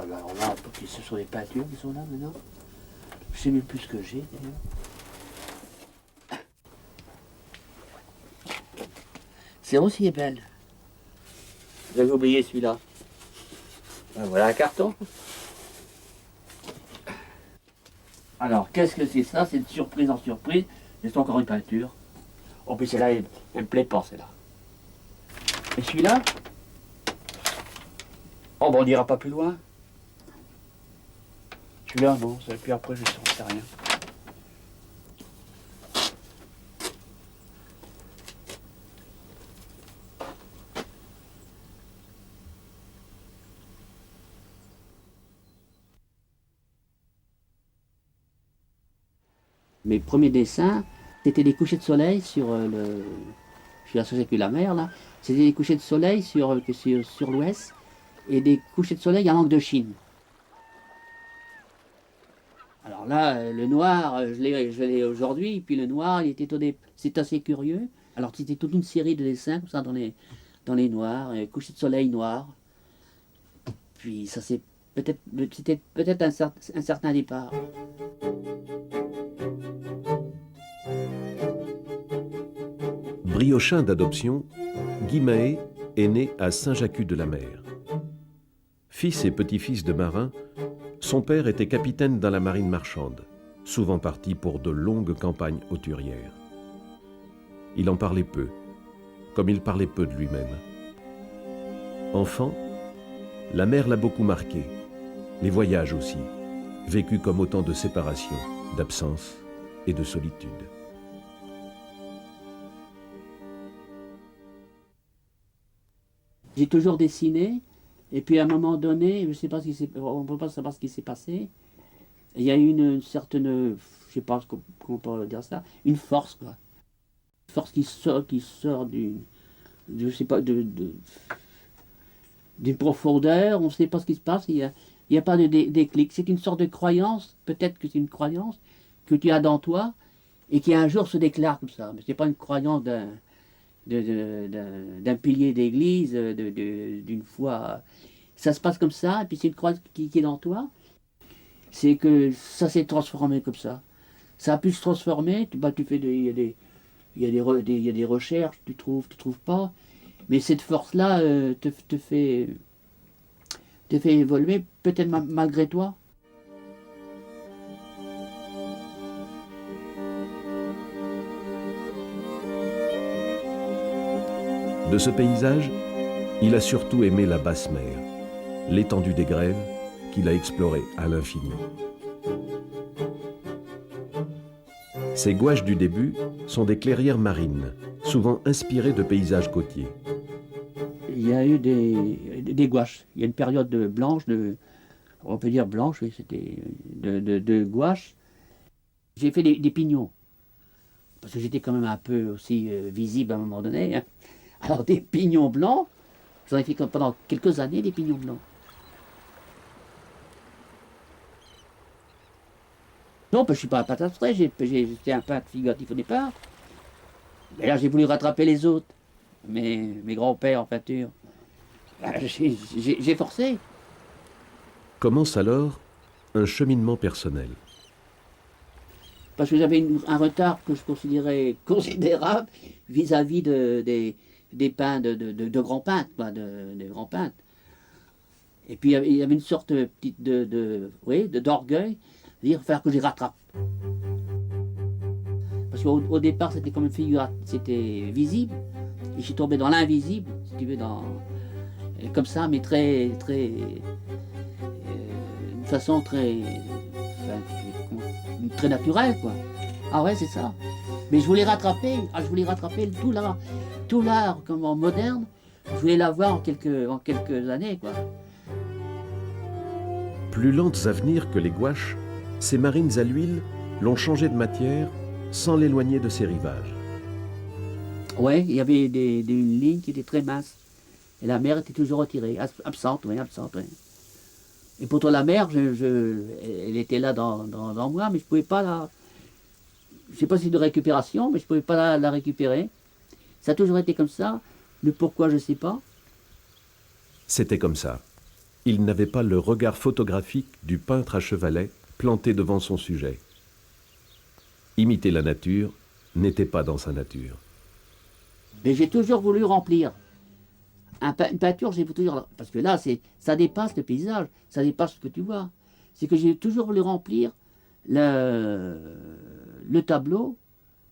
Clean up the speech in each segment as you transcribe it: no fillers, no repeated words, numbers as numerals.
là, alors là, ce sont des peintures qui sont là maintenant. Je sais même plus ce que j'ai d'ailleurs. C'est aussi belle. J'avais oublié celui-là. Ben voilà un carton. Alors, qu'est-ce que c'est ça? C'est de surprise en surprise. C'est encore une peinture. En plus, celle-là, elle me plaît pas, celle-là. Et celui-là? Oh, bon, on n'ira pas plus loin. Celui-là, bon, puis après, je ne sais rien. Mes premiers dessins, c'était des couchers de soleil sur le... Je suis associé avec la mer, là. C'était des couchers de soleil sur l'ouest et des couchers de soleil à l'angle de Chine. Alors là, le noir, je l'ai aujourd'hui, puis le noir, c'est assez curieux. Alors c'était toute une série de dessins comme ça dans les noirs, couchers de soleil noirs. Puis ça c'était peut-être un certain départ. Briochin d'adoption, Guy Mahé est né à Saint-Jacques-de-la-Mer. Fils et petit-fils de marins, son père était capitaine dans la marine marchande, souvent parti pour de longues campagnes hauturières. Il en parlait peu, comme il parlait peu de lui-même. Enfant, la mer l'a beaucoup marqué, les voyages aussi, vécus comme autant de séparation, d'absence et de solitude. J'ai toujours dessiné, et puis à un moment donné, je sais pas on ne peut pas savoir ce qui s'est passé. Il y a eu une certaine, je sais pas comment on peut dire ça, une force, quoi. Une force qui sort je sais pas, d'une profondeur, on ne sait pas ce qui se passe, il y a pas de déclic. C'est une sorte de croyance, peut-être que c'est une croyance que tu as dans toi, et qui un jour se déclare comme ça. Mais ce n'est pas une croyance d'un pilier d'église, d'une foi. Ça se passe comme ça, et puis c'est une croix qui est dans toi. C'est que ça s'est transformé comme ça. Ça a pu se transformer, tu fais il y a des recherches, tu trouves pas. Mais cette force-là te fait évoluer, peut-être malgré toi. De ce paysage, il a surtout aimé la basse mer, l'étendue des grèves qu'il a explorée à l'infini. Ces gouaches du début sont des clairières marines, souvent inspirées de paysages côtiers. Il y a eu des gouaches. Il y a une période blanche, on peut dire blanche, oui, c'était de gouache. J'ai fait des pignons, parce que j'étais quand même un peu aussi visible à un moment donné, hein. Alors des pignons blancs, j'en ai fait pendant quelques années des pignons blancs. Non, parce que je ne suis pas un peintre abstrait, j'étais un peintre figuratif au départ. Et là j'ai voulu rattraper les autres, mes grands-pères en peinture. J'ai forcé. Commence alors un cheminement personnel. Parce que j'avais un retard que je considérais considérable vis-à-vis des peintres, de grands peintres, quoi, de grands peintres. Et puis il y avait une sorte petite d'orgueil, de dire faire que je les rattrape. Parce qu'au départ c'était comme une figure, c'était visible, et je suis tombé dans l'invisible, si tu veux, comme ça, mais très, d'une façon très naturelle, quoi. Ah ouais, c'est ça. Mais je voulais rattraper, tout l'art comme moderne, je voulais l'avoir en quelques années, quoi. Plus lentes à venir que les gouaches, ces marines à l'huile l'ont changé de matière sans l'éloigner de ses rivages. Ouais, il y avait une ligne qui était très mince. Et la mer était toujours retirée, absente, oui, absente, oui. Et pourtant la mer, elle était là dans moi, mais je ne pouvais pas la... Je ne sais pas si c'est de récupération, mais je ne pouvais pas la récupérer. Ça a toujours été comme ça. Le pourquoi, je ne sais pas. C'était comme ça. il n'avait pas le regard photographique du peintre à chevalet planté devant son sujet. Imiter la nature n'était pas dans sa nature. Mais j'ai toujours voulu remplir. Une peinture, j'ai toujours... Parce que là, ça dépasse le paysage, ça dépasse ce que tu vois. C'est que j'ai toujours voulu remplir le tableau,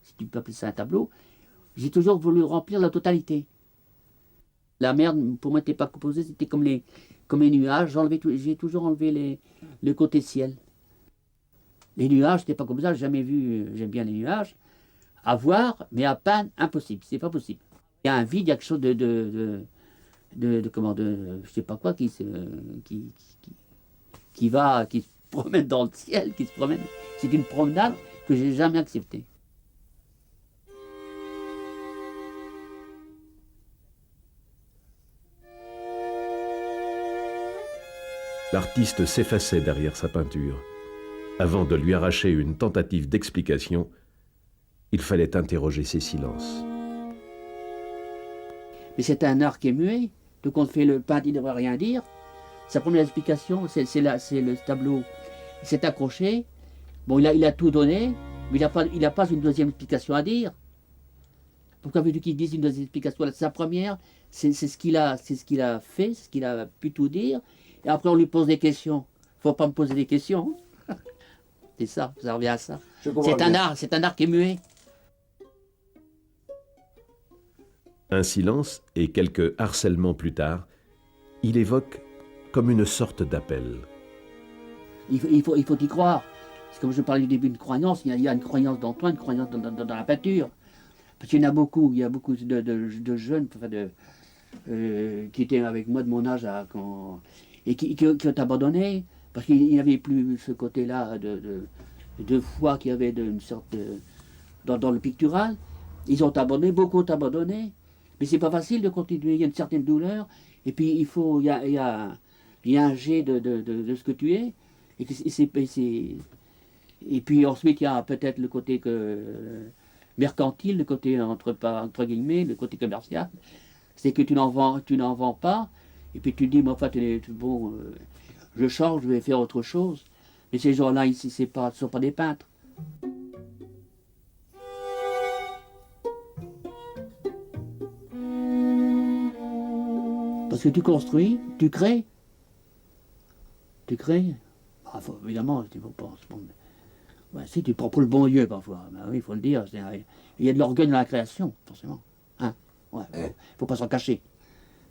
si tu peux appeler ça un tableau, j'ai toujours voulu remplir la totalité. La mer, pour moi, n'était pas composée, c'était comme les nuages. J'ai toujours enlevé le côté ciel. Les nuages, c'était pas comme ça, j'ai jamais vu, j'aime bien les nuages. À voir, mais à peindre, impossible, c'est pas possible. Il y a un vide, il y a quelque chose de je sais pas quoi, qui se promène dans le ciel, qui se promène. C'est une promenade que j'ai jamais acceptée. L'artiste s'effaçait derrière sa peinture. Avant de lui arracher une tentative d'explication, il fallait interroger ses silences. Mais c'est un art qui est muet. Donc on fait le peintre, il ne devrait rien dire. Sa première explication, c'est le tableau. Il s'est accroché. Bon, il a tout donné, mais il n'a pas une deuxième explication à dire. Pourquoi veux-tu qu'il dise une deuxième explication? Sa première, c'est ce qu'il a fait, c'est ce qu'il a pu tout dire. Et après, on lui pose des questions. Il ne faut pas me poser des questions. C'est ça, ça revient à ça. C'est un art qui est muet. Un silence et quelques harcèlements plus tard, il évoque comme une sorte d'appel. Il faut y croire. C'est comme je parlais du début de croyance, il y a une croyance dans toi, une croyance dans la peinture. Parce qu'il y a beaucoup de jeunes qui étaient avec moi de mon âge et qui ont abandonné, parce qu'il n'y avait plus ce côté-là de foi qu'il y avait dans le pictural. Ils ont abandonné, beaucoup ont abandonné. Mais c'est pas facile de continuer, il y a une certaine douleur, et puis il y a un jet de ce que tu es, et puis ensuite il y a peut-être le côté mercantile, le côté entre guillemets, le côté commercial, c'est que tu n'en vends pas, et puis tu dis, mais enfin, bon, je change, je vais faire autre chose, mais ces gens-là, ici, ce ne sont pas des peintres. Parce que tu construis, tu crées. Évidemment, il faut pas se prendre. Ouais, si tu prends pour le bon Dieu parfois, ben oui, il faut le dire. Il y a de l'orgueil dans la création, forcément. Hein, ouais, faut pas s'en cacher.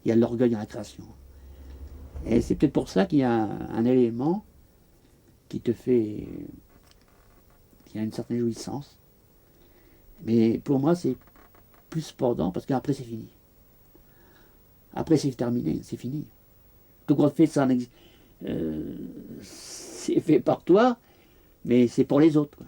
Il y a de l'orgueil dans la création. Et c'est peut-être pour ça qu'il y a un élément qui a une certaine jouissance. Mais pour moi, c'est plus cependant, parce qu'après, c'est fini. Après, c'est terminé, c'est fini. Tout qu'on fait, c'est fait par toi, mais c'est pour les autres, quoi.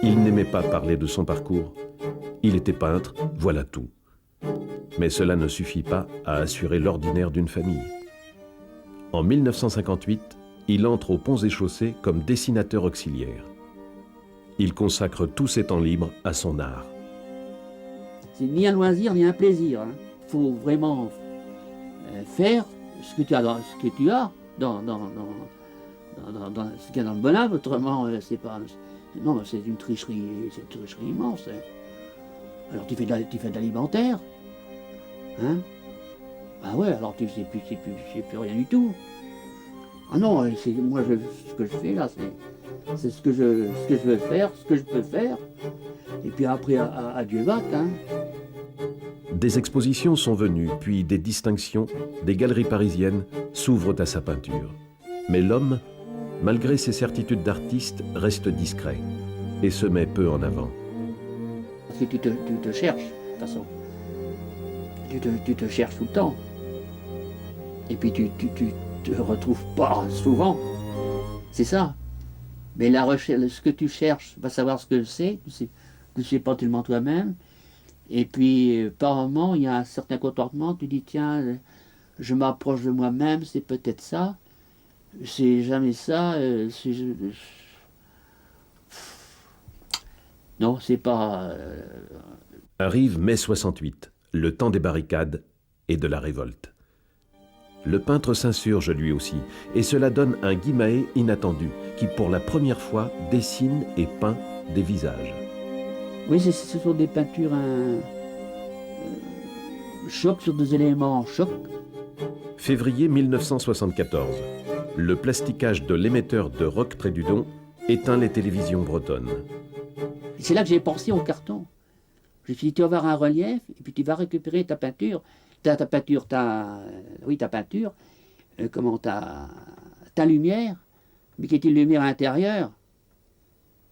Il n'aimait pas parler de son parcours. Il était peintre, voilà tout. Mais cela ne suffit pas à assurer l'ordinaire d'une famille. En 1958, il entre aux Ponts et Chaussées comme dessinateur auxiliaire. Il consacre tous ses temps libres à son art. C'est ni un loisir, ni un plaisir. Il faut vraiment faire ce que tu as dans ce qu'il y a dans le bonheur. Autrement, c'est pas... Non, c'est une tricherie immense. Alors tu fais de l'alimentaire. Hein? Ah ouais, alors tu sais plus rien du tout. Ah non, moi ce que je fais là, c'est ce que je veux faire, ce que je peux faire. Et puis après, à Dieu va, hein. Des expositions sont venues, puis des distinctions, des galeries parisiennes s'ouvrent à sa peinture. Mais l'homme, malgré ses certitudes d'artiste, reste discret et se met peu en avant. Parce que tu te cherches, de toute façon. Tu te cherches tout le temps. Et puis tu te retrouves pas souvent. C'est ça. Mais la recherche, ce que tu cherches, va savoir ce que c'est. Tu sais pas tellement toi-même. Et puis, par moment, il y a un certain contentement. Tu dis, tiens, je m'approche de moi-même, c'est peut-être ça. C'est jamais ça. Non, c'est pas... Arrive mai 68, le temps des barricades et de la révolte. Le peintre s'insurge lui aussi, et cela donne un Guy Mahé inattendu, qui pour la première fois dessine et peint des visages. Oui, ce sont des peintures choc sur des éléments choc. Février 1974, le plasticage de l'émetteur de Roque-Trédudon éteint les télévisions bretonnes. C'est là que j'ai pensé au carton. Je me suis dit, tu vas avoir un relief, et puis tu vas récupérer ta peinture. Ta peinture, ta lumière, mais qui est une lumière intérieure,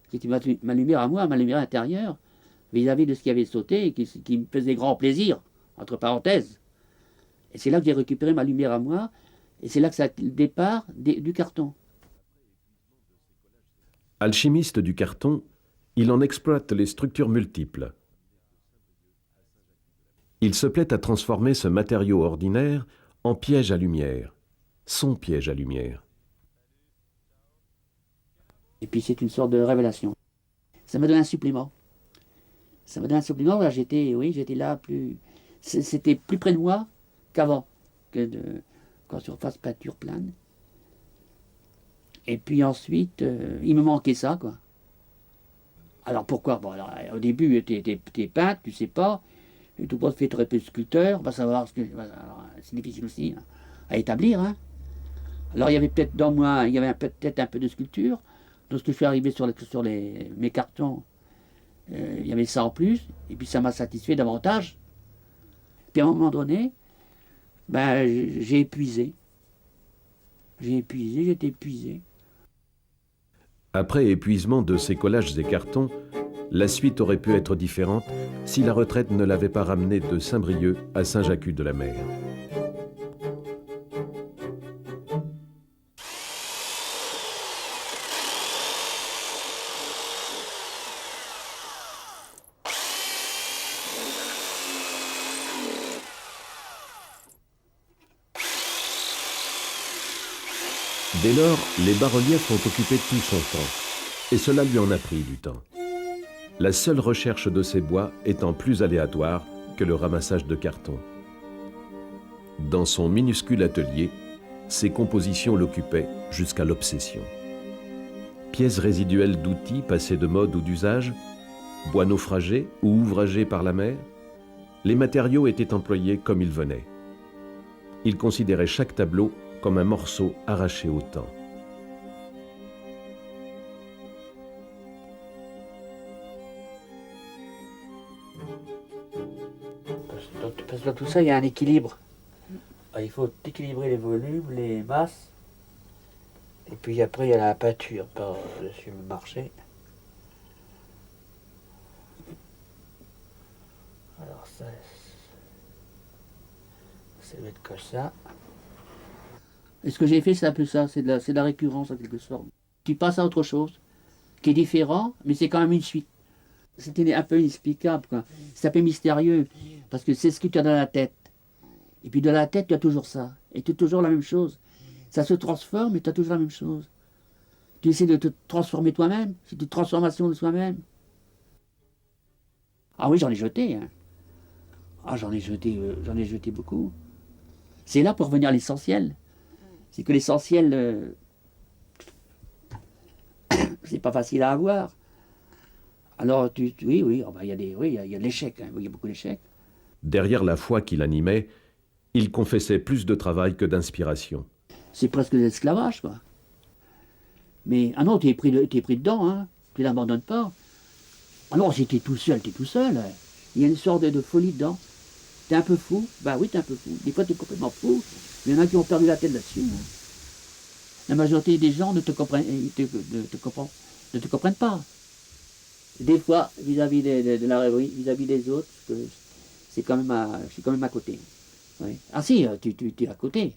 qui était ma lumière à moi, ma lumière intérieure, vis-à-vis de ce qui avait sauté et qui me faisait grand plaisir, entre parenthèses. Et c'est là que j'ai récupéré ma lumière à moi, et c'est là que c'est le départ du carton. Alchimiste du carton, il en exploite les structures multiples. Il se plaît à transformer ce matériau ordinaire en piège à lumière, son piège à lumière. Et puis c'est une sorte de révélation. Ça m'a donné un supplément. Ça m'a donné un supplément, là j'étais là plus... C'était plus près de moi qu'avant, quand surface peinture plane. Et puis ensuite, il me manquait ça, quoi. Alors pourquoi? Bon, alors, au début, t'es peintre, tu sais pas, et tout le monde fait très peu de sculpteur, va savoir ce que... Alors, c'est difficile aussi à établir, hein. Alors il y avait peut-être dans moi, il y avait peut-être un peu de sculpture. Lorsque je suis arrivé sur mes cartons, il y avait ça en plus, et puis ça m'a satisfait davantage. Puis à un moment donné, ben, j'ai épuisé. J'étais épuisé. Après épuisement de ses collages et cartons, la suite aurait pu être différente si la retraite ne l'avait pas ramené de Saint-Brieuc à Saint-Jacques-de-la-Mer. Dès lors, les bas-reliefs ont occupé tout son temps, et cela lui en a pris du temps. La seule recherche de ces bois étant plus aléatoire que le ramassage de carton. Dans son minuscule atelier, ses compositions l'occupaient jusqu'à l'obsession. Pièces résiduelles d'outils passés de mode ou d'usage, bois naufragés ou ouvragés par la mer, les matériaux étaient employés comme ils venaient. Il considérait chaque tableau comme un morceau arraché au temps. Parce que dans tout ça, il y a un équilibre. Il faut équilibrer les volumes, les masses. Et puis après, il y a la peinture par-dessus le marché. Alors ça doit être comme ça. Et ce que j'ai fait, c'est un peu ça, c'est de la récurrence en quelque sorte. Tu passes à autre chose, qui est différent, mais c'est quand même une suite. C'était un peu inexplicable, quoi. C'est un peu mystérieux, parce que c'est ce que tu as dans la tête. Et puis dans la tête, tu as toujours ça. Et tu as toujours la même chose. Ça se transforme, mais tu as toujours la même chose. Tu essaies de te transformer toi-même. C'est une transformation de soi-même. Ah oui, j'en ai jeté. Hein. Ah, j'en ai jeté beaucoup. C'est là pour revenir à l'essentiel. C'est que l'essentiel, c'est pas facile à avoir. Alors, oui, oh ben, il y a de l'échec, hein, il y a beaucoup d'échecs. Derrière la foi qui l'animait, il confessait plus de travail que d'inspiration. C'est presque de l'esclavage, quoi. Mais, ah non, t'es pris dedans, hein, tu l'abandonnes pas. Ah non, si t'es tout seul, t'es tout seul. Il y a une sorte de folie dedans. T'es un peu fou, bah oui, t'es un peu fou. Des fois, t'es complètement fou. Il y en a qui ont perdu la tête là-dessus. Hein. La majorité des gens ne te comprennent pas. Des fois, vis-à-vis de la rêverie, vis-à-vis des autres, je suis quand même à côté. Oui. Ah si, tu es à côté.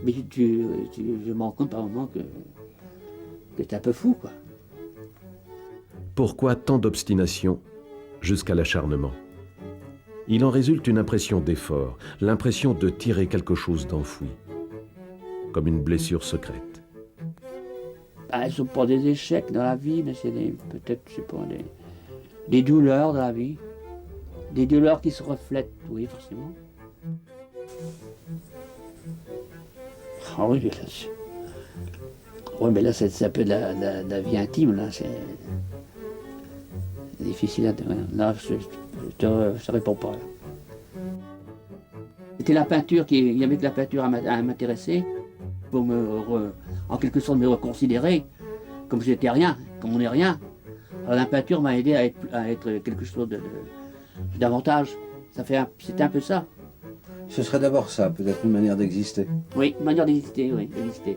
Mais je me rends compte par moment que tu es un peu fou, quoi. Pourquoi tant d'obstination jusqu'à l'acharnement? Il en résulte une impression d'effort, l'impression de tirer quelque chose d'enfoui, comme une blessure secrète. elles ne sont pas des échecs dans la vie, mais c'est peut-être, je sais pas, des douleurs dans la vie. Des douleurs qui se reflètent, oui, forcément. Ah oui, mais là, c'est un peu de la vie intime, là. C'est difficile à... Là, je ne réponds pas. Là. C'était la peinture, il y avait que la peinture à m'intéresser, pour en quelque sorte me reconsidérer, comme j'étais rien, comme on n'est rien. Alors la peinture m'a aidé à être quelque chose davantage. C'était un peu ça. Ce serait d'abord ça, peut-être une manière d'exister. Oui, une manière d'exister, oui, d'exister.